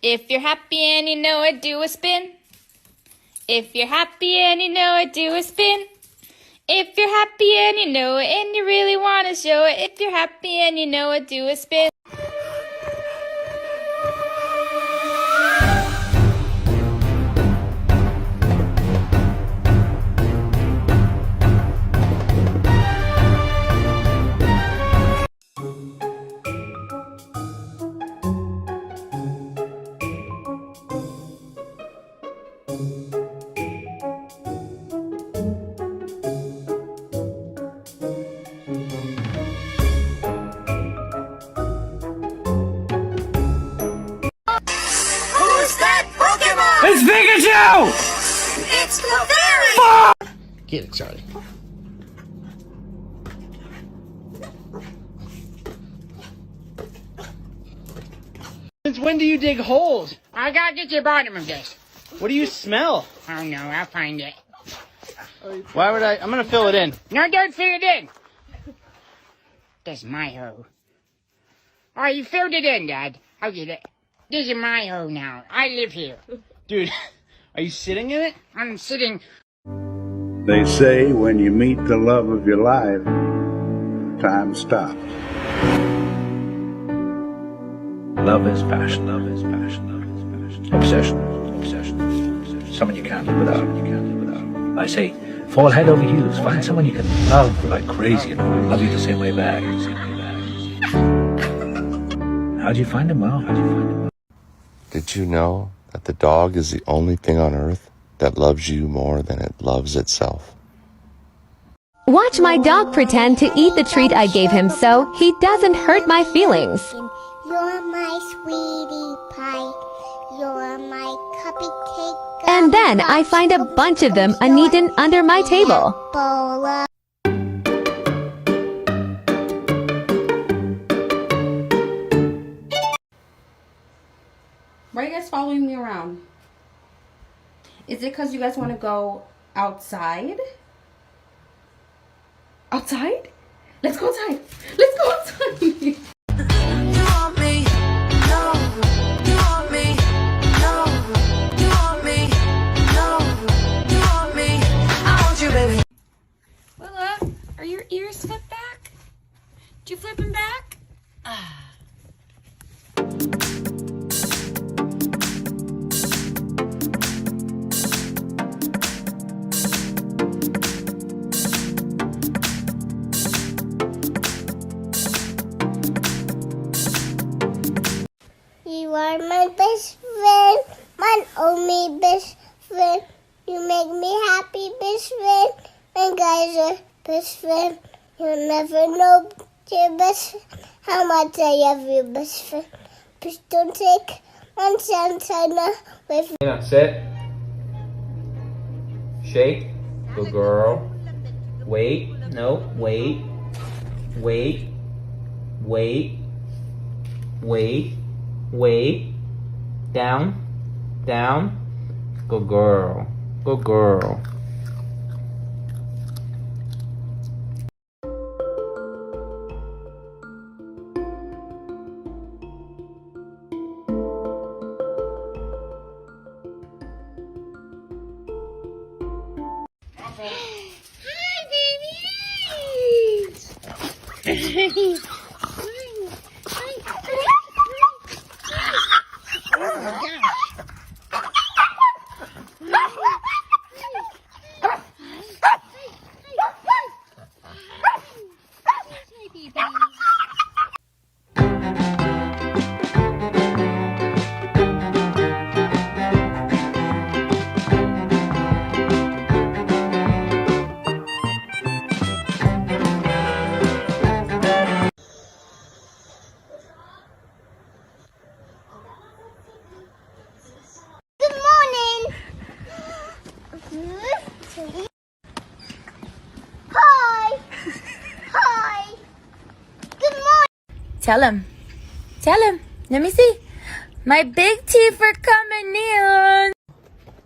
If you're happy and you know it, do a spin. If you're happy and you know it, do a spin. If you're happy and you know it and you really want to show it, if you're happy and you know it, do a spin. It's Pikachu! It's the fairy! Get it, Charlie. Since when do you dig holes? I gotta get to the bottom of this. What do you smell? Oh no, I'll find it. Why would I? I'm gonna fill it in. No, don't fill it in. That's my hoe. Oh, you filled it in, Dad. I'll get it. This is my hoe now. I live here. Dude, are you sitting in it? I'm sitting. They say when you meet the love of your life, time stops. Love is passion, love is passion, love is passion. Obsession, obsession, obsession. Someone you can't live without, you can't live without. I say, fall head over heels. Find someone you can love like crazy and love you the same way back. How'd you find him? Well, how'd you find him? Did you know that the dog is the only thing on earth that loves you more than it loves itself? Watch my dog pretend to eat the treat I gave him so he doesn't hurt my feelings. You're my sweetie pie. You're my cupcake. And then I find a bunch of them uneaten under my table. Bola. Why are you guys following me around? Is it because you guys want to go outside? Outside? Let's go outside. Let's go outside. Willa, are your ears flipped back? Did you flip them back? You are my best friend, my only best friend. You make me happy, best friend. And guys are best friend. You'll never know your best friend, how much I love your best friend. Please don't take one sunshine away from me. Sit. Shake. Good girl. Wait. No. Wait. Wait. Wait. Wait. Wait. Down. Down. Good girl. Good girl. Hi, baby. Tell him. Tell him. Let me see. My big teeth are coming in.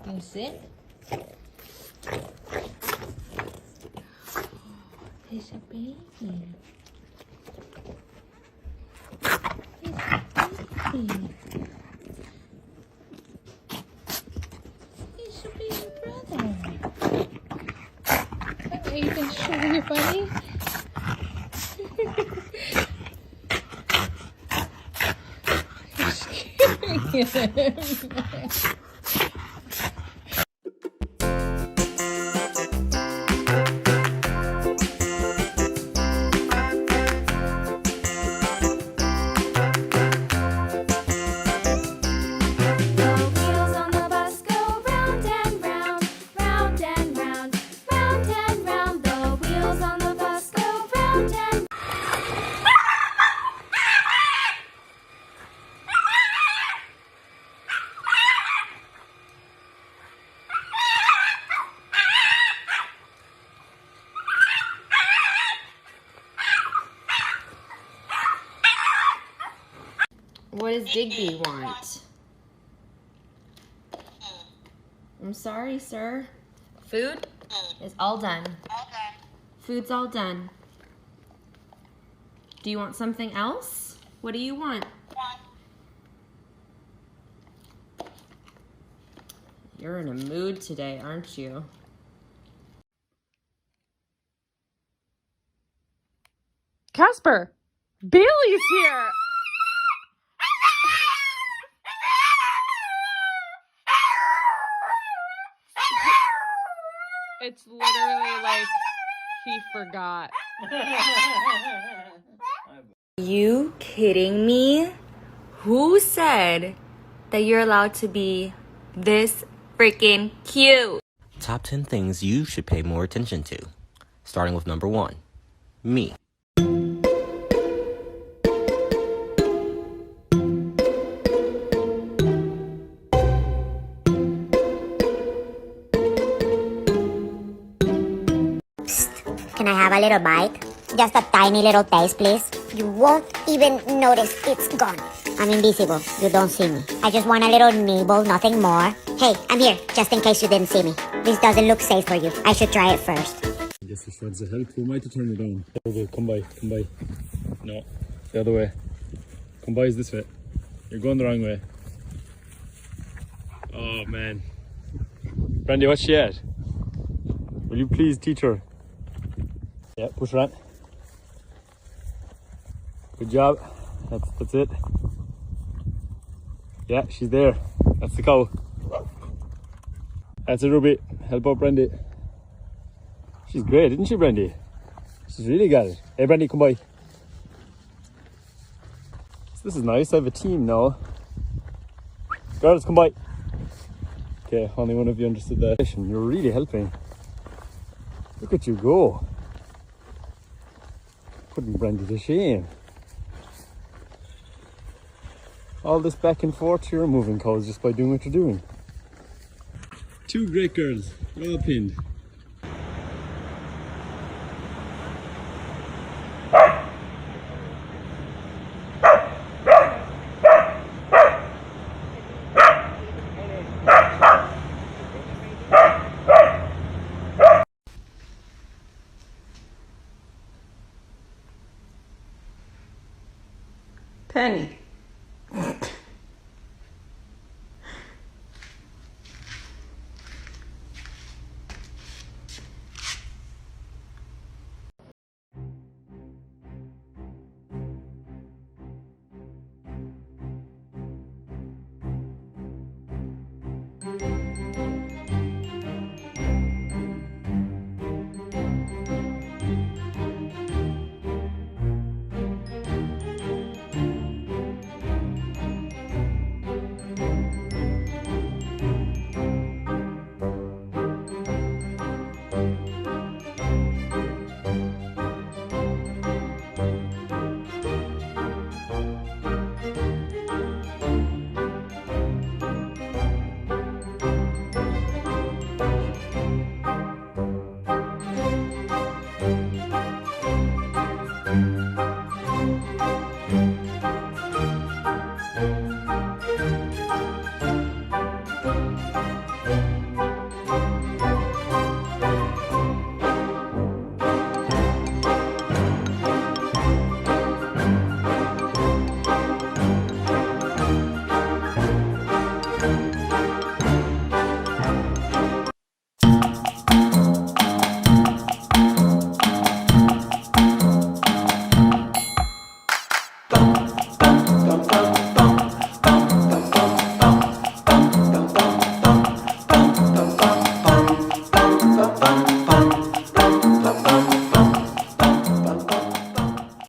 You sit. He's a baby. He's a baby. Are you funny? You're scaring him. What does Digby want? I'm sorry, sir. Food is all done. Food's all done. Do you want something else? What do you want? You're in a mood today, aren't you? Casper, Bailey's here. It's literally like he forgot. You kidding me? Who said that you're allowed to be this freaking cute? Top 10 things you should pay more attention to. Starting with number 1, me. Can I have a little bite? Just a tiny little taste, please. You won't even notice it's gone. I'm invisible. You don't see me. I just want a little nibble, nothing more. Hey, I'm here, just in case you didn't see me. This doesn't look safe for you. I should try it first. I guess the shreds of help. Who am I to turn it down? Okay, come by, come by. No, the other way. Come by is this way. You're going the wrong way. Oh, man. Brandy, what's she at? Will you please teach her? Yeah, push her on. Good job. That's it. Yeah, she's there. That's the cow. That's it, Ruby. Help out Brandy. She's great, isn't she, Brandy? She's really got it. Hey, Brandy, come by. So this is nice. I have a team now. Girls, come by. Okay, only one of you understood that. You're really helping. Look at you go. Putting Brandy to shame. All this back and forth, you're moving cows just by doing what you're doing. 2 great girls, all pinned. Penny,